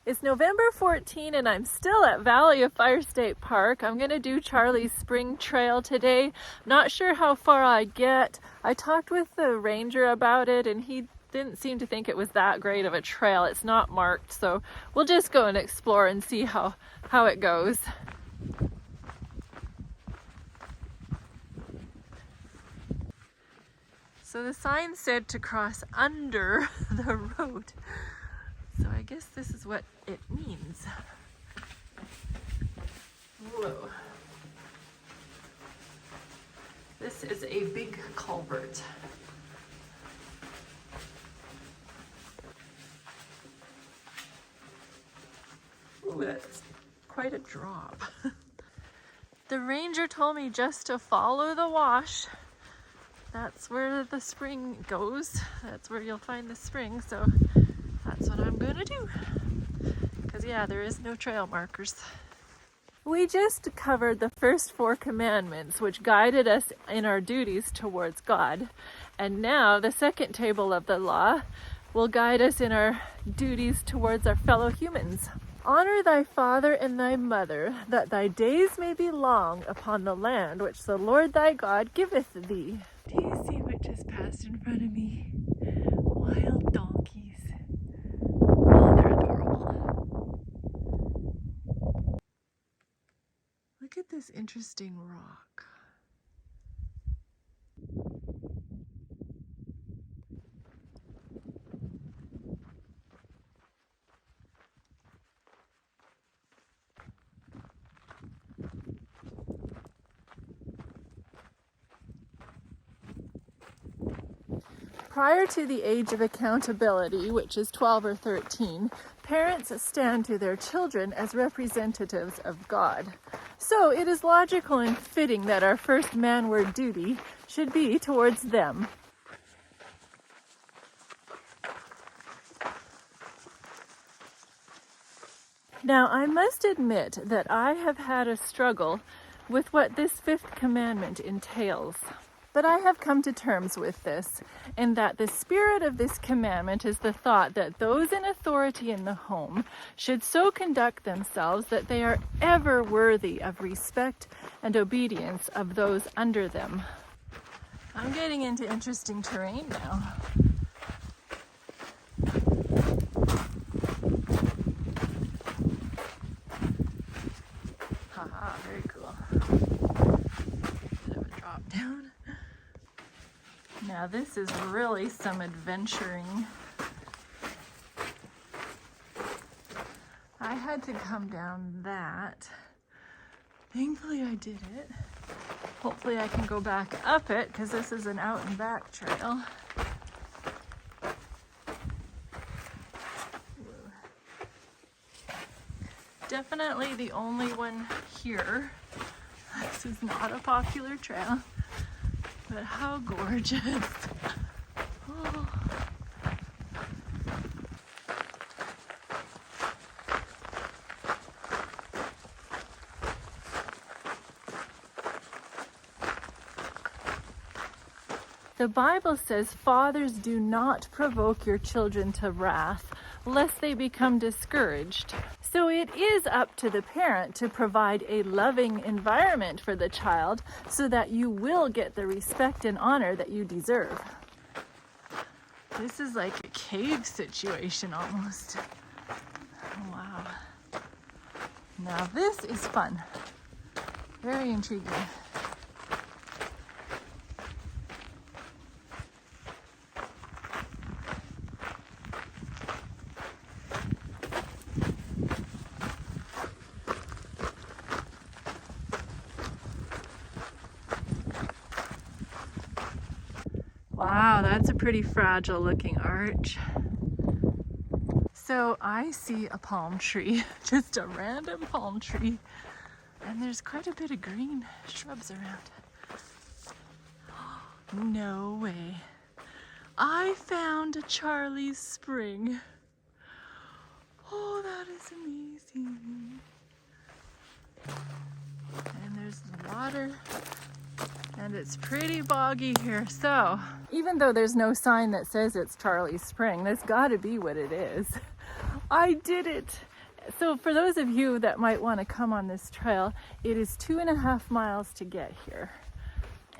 It's November 14 and I'm still at Valley of Fire State Park. I'm going to do Charlie's Spring Trail today. Not sure how far I get. I talked with the ranger about it and he didn't seem to think it was that great of a trail. It's not marked, so we'll just go and explore and see how it goes. So the sign said to cross under the road. So I guess this is what it means. Whoa. This is a big culvert. Ooh, that's quite a drop. The ranger told me just to follow the wash. That's where the spring goes. That's where you'll find the spring. So that's what I'm gonna do. Because yeah, there is no trail markers. We just covered the first 4 commandments, which guided us in our duties towards God. And now the second table of the law will guide us in our duties towards our fellow humans. Honor thy father and thy mother, that thy days may be long upon the land which the Lord thy God giveth thee. Do you see what just passed in front of me? Wild donkeys. Oh, they're adorable. Look at this interesting rock. Prior to the age of accountability, which is 12 or 13, parents stand to their children as representatives of God. So it is logical and fitting that our first manward duty should be towards them. Now, I must admit that I have had a struggle with what this 5th commandment entails. But I have come to terms with this, in that the spirit of this commandment is the thought that those in authority in the home should so conduct themselves that they are ever worthy of respect and obedience of those under them. I'm getting into interesting terrain now. Haha, very cool. Bit of a drop down. Now this is really some adventuring. I had to come down that. Thankfully I did it. Hopefully I can go back up it because this is an out and back trail. Definitely the only one here. This is not a popular trail. But how gorgeous. Oh. The Bible says, "Fathers, do not provoke your children to wrath, lest they become discouraged." So it is up to the parent to provide a loving environment for the child so that you will get the respect and honor that you deserve. This is like a cave situation almost. Oh, wow. Now this is fun. Very intriguing. Wow, that's a pretty fragile looking arch. So I see a palm tree, just a random palm tree, and there's quite a bit of green shrubs around. No way. I found a Charlie's Spring. Oh, that is amazing. And there's the water. And it's pretty boggy here, so even though there's no sign that says it's Charlie's Spring, that's gotta be what it is. I did it! So for those of you that might want to come on this trail, it is 2.5 miles to get here.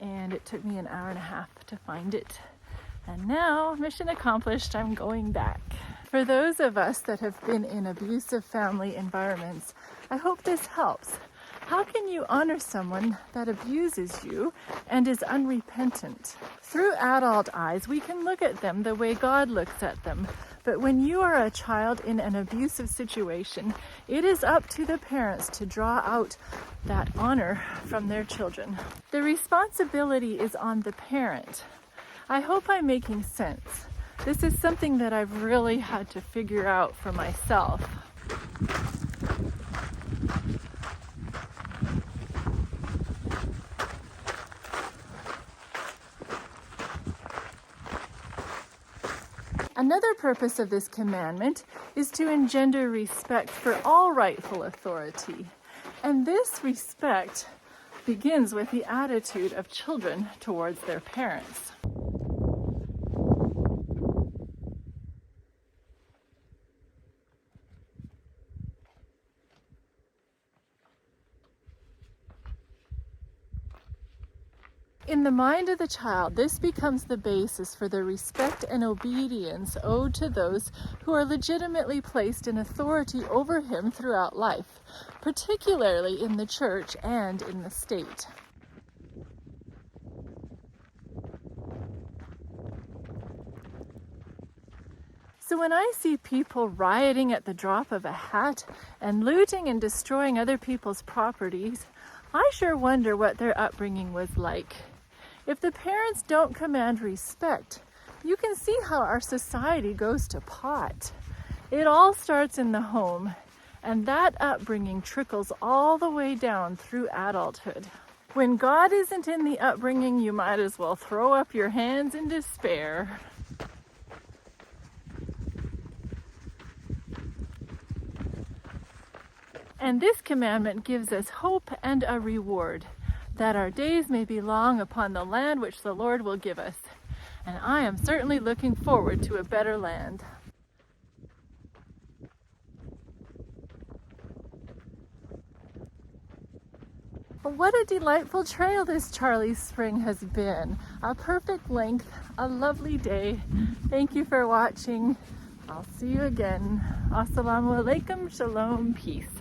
And it took me an hour and a half to find it. And now, mission accomplished, I'm going back. For those of us that have been in abusive family environments, I hope this helps. How can you honor someone that abuses you and is unrepentant? Through adult eyes, we can look at them the way God looks at them. But when you are a child in an abusive situation, it is up to the parents to draw out that honor from their children. The responsibility is on the parent. I hope I'm making sense. This is something that I've really had to figure out for myself. Another purpose of this commandment is to engender respect for all rightful authority. And this respect begins with the attitude of children towards their parents. In the mind of the child, this becomes the basis for the respect and obedience owed to those who are legitimately placed in authority over him throughout life, particularly in the church and in the state. So when I see people rioting at the drop of a hat and looting and destroying other people's properties, I sure wonder what their upbringing was like. If the parents don't command respect, you can see how our society goes to pot. It all starts in the home, and that upbringing trickles all the way down through adulthood. When God isn't in the upbringing, you might as well throw up your hands in despair. And this commandment gives us hope and a reward, that our days may be long upon the land which the Lord will give us. And I am certainly looking forward to a better land. What a delightful trail this Charlie Spring has been. A perfect length, a lovely day. Thank you for watching. I'll see you again. Assalamu alaikum, shalom, peace.